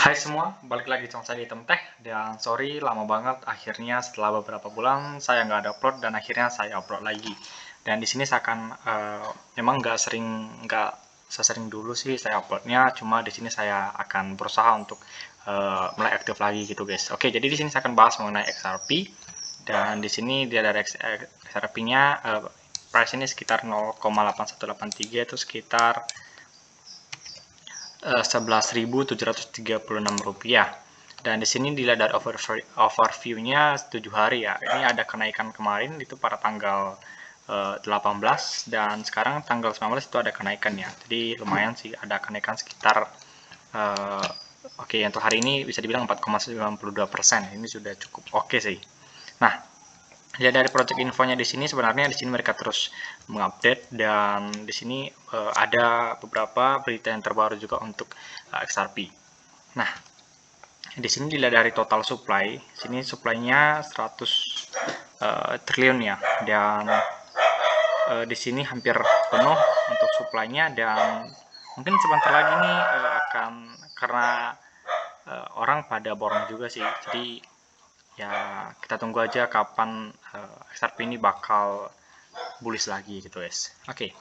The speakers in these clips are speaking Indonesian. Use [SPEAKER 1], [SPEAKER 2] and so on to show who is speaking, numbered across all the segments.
[SPEAKER 1] Hai semua, balik lagi sama saya di Item Tech. Dan sorry lama banget, akhirnya setelah beberapa bulan saya nggak ada upload dan akhirnya saya upload lagi. Dan di sini saya akan memang nggak sesering dulu sih saya uploadnya, cuma di sini saya akan berusaha untuk mulai aktif lagi gitu guys. Oke, jadi di sini saya akan bahas mengenai XRP dan di sini dia dari XRP-nya price ini sekitar 0,8183 itu sekitar Rp11.736. Dan di sini dilihat dari overview-nya 7 hari ya. Ini ada kenaikan kemarin itu pada tanggal 18 dan sekarang tanggal 19 itu ada kenaikannya. Jadi lumayan sih ada kenaikan sekitar oke, untuk hari ini bisa dibilang 4,92%. Ini sudah cukup oke sih. Nah, ya dari project infonya di sini sebenarnya di sini mereka terus mengupdate dan di sini ada beberapa berita yang terbaru juga untuk XRP. Nah, di sini dilihat dari total supply, sini supply-nya 100 triliun ya, dan di sini hampir penuh untuk supply-nya dan mungkin sebentar lagi nih akan karena orang pada borong juga sih. Jadi ya kita tunggu aja kapan XRP ini bakal bullish lagi gitu guys. Oke.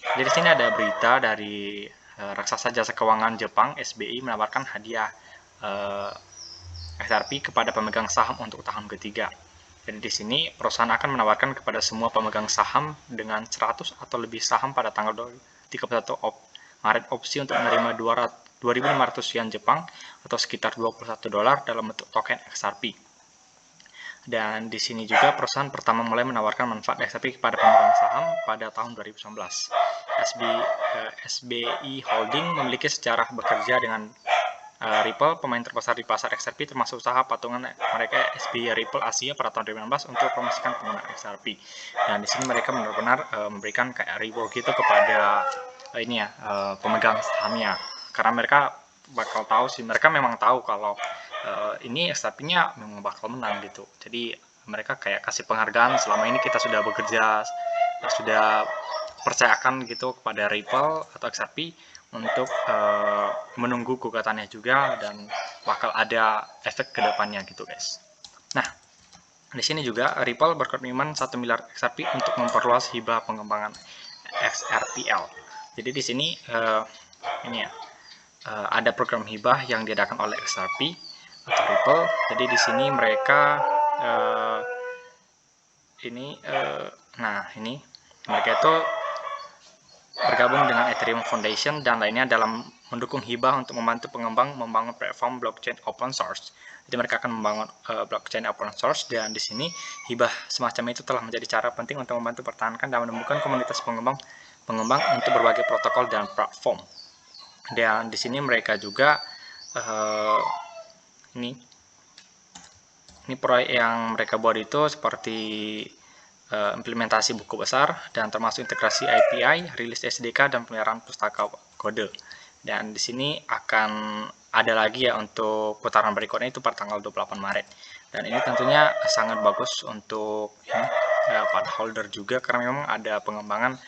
[SPEAKER 1] Jadi sini ada berita dari raksasa jasa keuangan Jepang SBI menawarkan hadiah XRP kepada pemegang saham untuk tahun ketiga. Jadi di sini perusahaan akan menawarkan kepada semua pemegang saham dengan 100 atau lebih saham pada tanggal 31 Maret opsi untuk menerima 2.500 yen Jepang atau sekitar $21 dalam bentuk token XRP. Dan di sini juga perusahaan pertama mulai menawarkan manfaat XRP kepada pemegang saham pada tahun 2019. SBI Holding memiliki sejarah bekerja dengan Ripple, pemain terbesar di pasar XRP, termasuk usaha patungan mereka SBI Ripple Asia pada tahun 2016 untuk promosikan penggunaan XRP. Dan di sini mereka benar-benar memberikan kayak reward gitu kepada pemegang sahamnya, karena mereka bakal tahu sih, mereka memang tahu kalau ini XRP-nya memang bakal menang gitu. Jadi mereka kayak kasih penghargaan selama ini kita sudah bekerja, sudah percayakan gitu kepada Ripple atau XRP untuk menunggu gugatannya juga dan bakal ada efek kedepannya gitu guys. Nah, di sini juga Ripple berkomitmen 1 miliar XRP untuk memperluas hibah pengembangan XRPL. Jadi di sini ada program hibah yang diadakan oleh XRP atau Ripple. Jadi di sini mereka mereka itu bergabung dengan Ethereum Foundation dan lainnya dalam mendukung hibah untuk membantu pengembang membangun platform blockchain open source. Jadi mereka akan membangun blockchain open source dan di sini hibah semacam itu telah menjadi cara penting untuk membantu pertahankan dan menemukan komunitas pengembang untuk berbagai protokol dan platform. Dan di sini mereka juga ini proyek yang mereka buat itu seperti implementasi buku besar dan termasuk integrasi API, rilis SDK dan pemeliharaan pustaka kode. Dan di sini akan ada lagi ya untuk putaran berikutnya itu pada tanggal 28 Maret. Dan ini tentunya sangat bagus untuk para holder juga karena memang ada pengembangan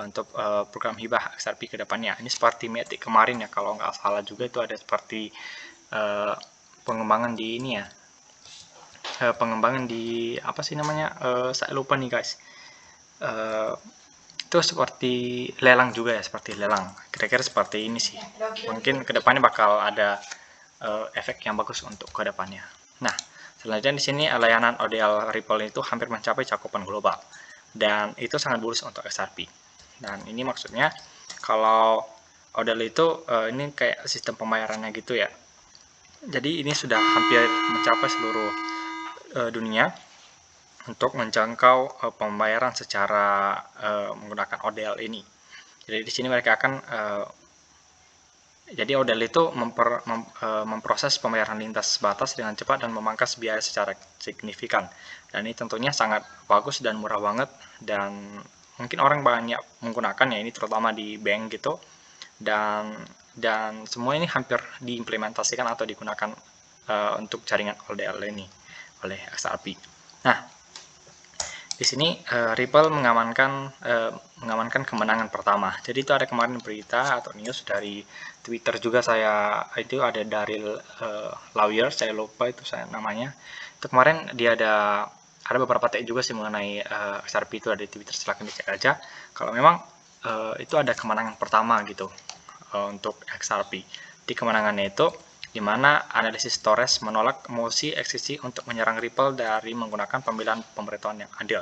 [SPEAKER 1] untuk program hibah XRP ke depannya. Ini seperti Matic kemarin ya, kalau nggak salah juga itu ada seperti pengembangan di ini ya. Pengembangan di apa sih namanya, saya lupa nih guys, itu seperti lelang juga ya, seperti lelang, kira-kira seperti ini sih. Mungkin kedepannya bakal ada efek yang bagus untuk kedepannya. Nah, selanjutnya di sini layanan ODL Ripple itu hampir mencapai cakupan global dan itu sangat bullish untuk XRP. Dan ini maksudnya kalau ODL itu ini kayak sistem pembayarannya gitu ya. Jadi ini sudah hampir mencapai seluruh dunia untuk menjangkau pembayaran secara menggunakan ODL ini. Jadi di sini mereka akan jadi ODL itu memproses pembayaran lintas batas dengan cepat dan memangkas biaya secara signifikan. Dan ini tentunya sangat bagus dan murah banget dan mungkin orang banyak menggunakannya ini terutama di bank gitu. Dan semua ini hampir diimplementasikan atau digunakan untuk jaringan ODL ini oleh XRP. Nah, di sini Ripple mengamankan kemenangan pertama. Jadi itu ada kemarin berita atau news dari Twitter juga itu ada dari lawyer, saya lupa itu saya namanya. Itu kemarin dia ada beberapa tag juga sih mengenai XRP itu ada di Twitter, silahkan dicek aja. Kalau memang itu ada kemenangan pertama gitu untuk XRP. Di kemenangannya itu di mana analisis Torres menolak mosi XCC untuk menyerang Ripple dari menggunakan pemilihan pemberitahuan yang adil.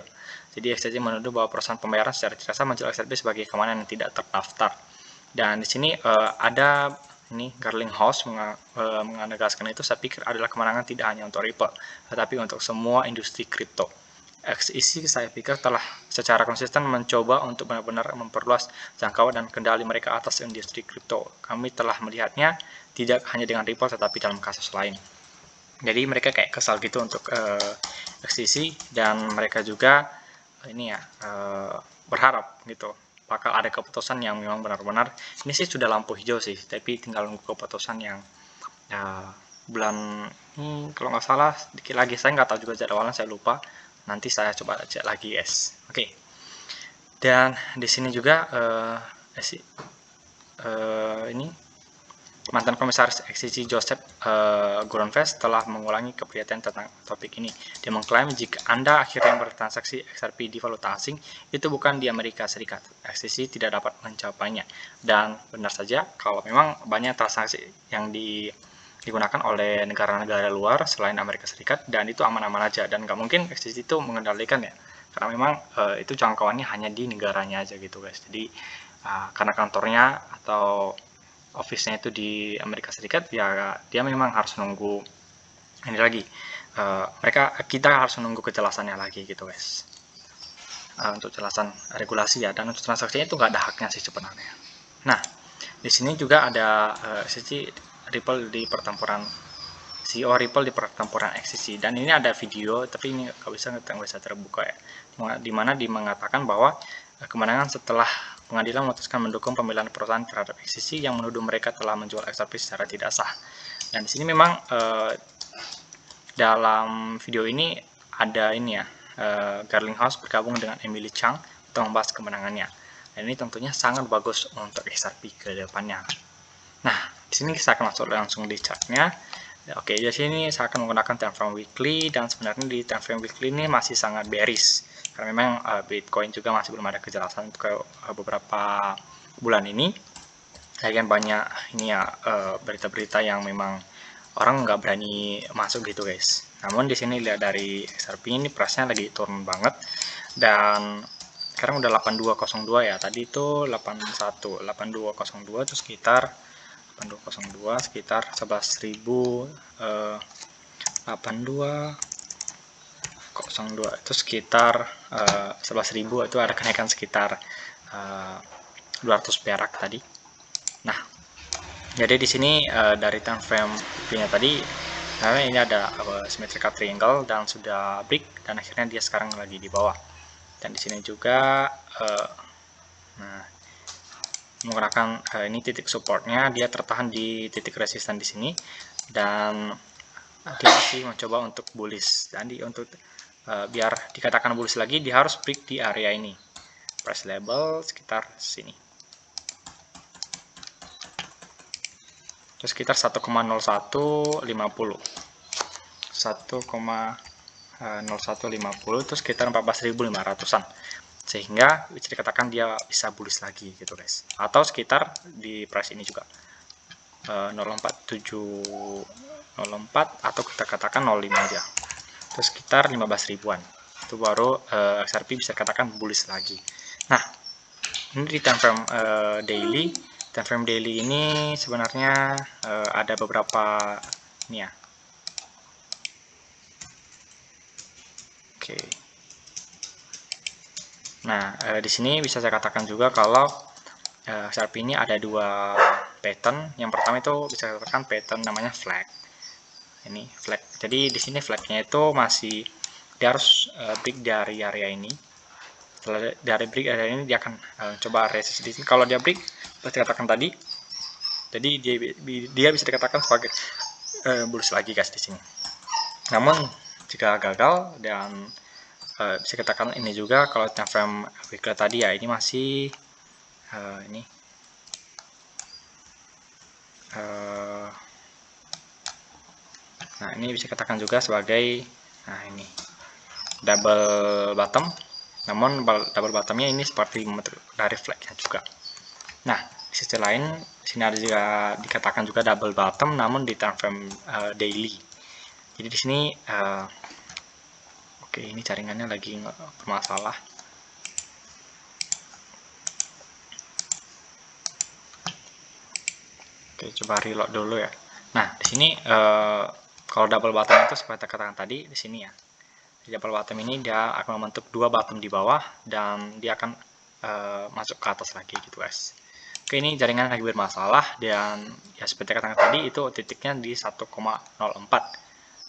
[SPEAKER 1] Jadi XCC menuduh bahwa perusahaan pembayaran secara tidak sah menjual XRP sebagai keamanan yang tidak terdaftar. Dan di sini ada ini Garlinghouse menegaskan itu, saya pikir adalah kemenangan tidak hanya untuk Ripple, tetapi untuk semua industri kripto. XCC saya pikir telah secara konsisten mencoba untuk benar-benar memperluas jangkauan dan kendali mereka atas industri kripto. Kami telah melihatnya tidak hanya dengan Ripple tetapi dalam kasus lain. Jadi mereka kayak kesal gitu untuk XCC, dan mereka juga berharap gitu bakal ada keputusan yang memang benar-benar, ini sih sudah lampu hijau sih, tapi tinggal nunggu keputusan yang bulan kalau nggak salah sedikit lagi, saya nggak tahu juga jadwalnya, saya lupa. Nanti saya coba cek lagi, guys. Oke. Dan di sini juga ini mantan komisaris XCC Joseph Goronfest telah mengulangi keprihatinan tentang topik ini. Dia mengklaim jika Anda akhirnya bertransaksi XRP di valuta asing, itu bukan di Amerika Serikat. XCC tidak dapat mencapainya. Dan benar saja, kalau memang banyak transaksi yang digunakan oleh negara-negara luar selain Amerika Serikat, dan itu aman-aman aja, dan nggak mungkin XCC itu mengendalikan ya, karena memang itu jangkauannya hanya di negaranya aja gitu, guys. Jadi karena kantornya atau office-nya itu di Amerika Serikat, ya dia memang harus nunggu ini lagi, kita harus menunggu kejelasannya lagi gitu, guys, untuk jelasan regulasi ya, dan untuk transaksinya itu nggak ada haknya sih sebenarnya. Nah, di sini juga ada Ripple di pertempuran CEO Ripple di pertempuran XCC, dan ini ada video tapi ini nggak bisa terbuka ya, dimana mengatakan bahwa kemenangan setelah pengadilan memutuskan mendukung pembelaan perusahaan terhadap XCC yang menuduh mereka telah menjual XRP secara tidak sah. Dan di sini memang dalam video ini ada ini ya, Garlinghouse bergabung dengan Emily Chang untuk membahas kemenangannya. Dan ini tentunya sangat bagus untuk XRP ke depannya. Nah, di sini saya akan masuk langsung di chartnya. Oke, di sini saya akan menggunakan time frame weekly, dan sebenarnya di time frame weekly ini masih sangat bearish karena memang Bitcoin juga masih belum ada kejelasan ke beberapa bulan ini. Lagian banyak ini ya berita-berita yang memang orang nggak berani masuk gitu, guys. Namun di sini lihat dari XRP ini price-nya lagi turun banget, dan sekarang udah 8202 ya. Tadi itu 8202 itu sekitar 8202 sekitar 11.082 itu sekitar 11.000, itu ada kenaikan sekitar 200 perak tadi. Nah, jadi di sini dari time frame nya tadi, karena ini ada symmetrical triangle dan sudah break, dan akhirnya dia sekarang lagi di bawah. Dan di sini juga menggunakan ini titik supportnya, dia tertahan di titik resisten di sini, dan dia masih mencoba untuk bullish. Dan untuk biar dikatakan bullish lagi, dia harus break di area ini, price level sekitar sini, itu sekitar 1,0150 itu sekitar 14.500-an, sehingga bisa dikatakan dia bisa bullish lagi gitu, guys, atau sekitar di price ini juga 0,4704 atau kita katakan 05 aja, itu sekitar 15 ribuan, itu baru XRP bisa dikatakan bullish lagi. Nah, ini di time frame daily. Time frame daily ini sebenarnya ada beberapa ini ya. Oke. Nah, di sini bisa saya katakan juga kalau XRP ini ada dua pattern. Yang pertama itu bisa saya katakan pattern namanya flag. Ini flag. Jadi di sini flagnya itu masih dia harus break dari area ini. Setelah dari break area ini dia akan coba resist di sini. Kalau dia break, seperti katakan tadi, jadi dia bisa dikatakan sebagai bullish lagi, guys, di sini. Namun jika gagal, dan bisa dikatakan ini juga kalau time frame weekly tadi ya, ini masih ini Nah, ini bisa katakan juga sebagai, nah ini double bottom, namun double bottomnya ini seperti dari flagnya juga. Nah, di sisi lain, di sini ada juga dikatakan juga double bottom, namun di time frame daily. Jadi di sini, oke, ini jaringannya lagi bermasalah. Oke, coba reload dulu ya. Nah, di sini kalau double bottom itu seperti katakan tadi di sini ya. Di double bottom ini dia akan membentuk dua bottom di bawah dan dia akan masuk ke atas lagi gitu guys. Oke, ini jaringan lagi bermasalah dan ya seperti katakan tadi itu titiknya di 1,04.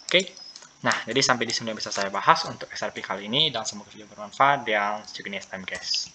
[SPEAKER 1] Oke. Nah, jadi sampai di sini yang bisa saya bahas untuk XRP kali ini dan semoga video bermanfaat dan see you next time guys.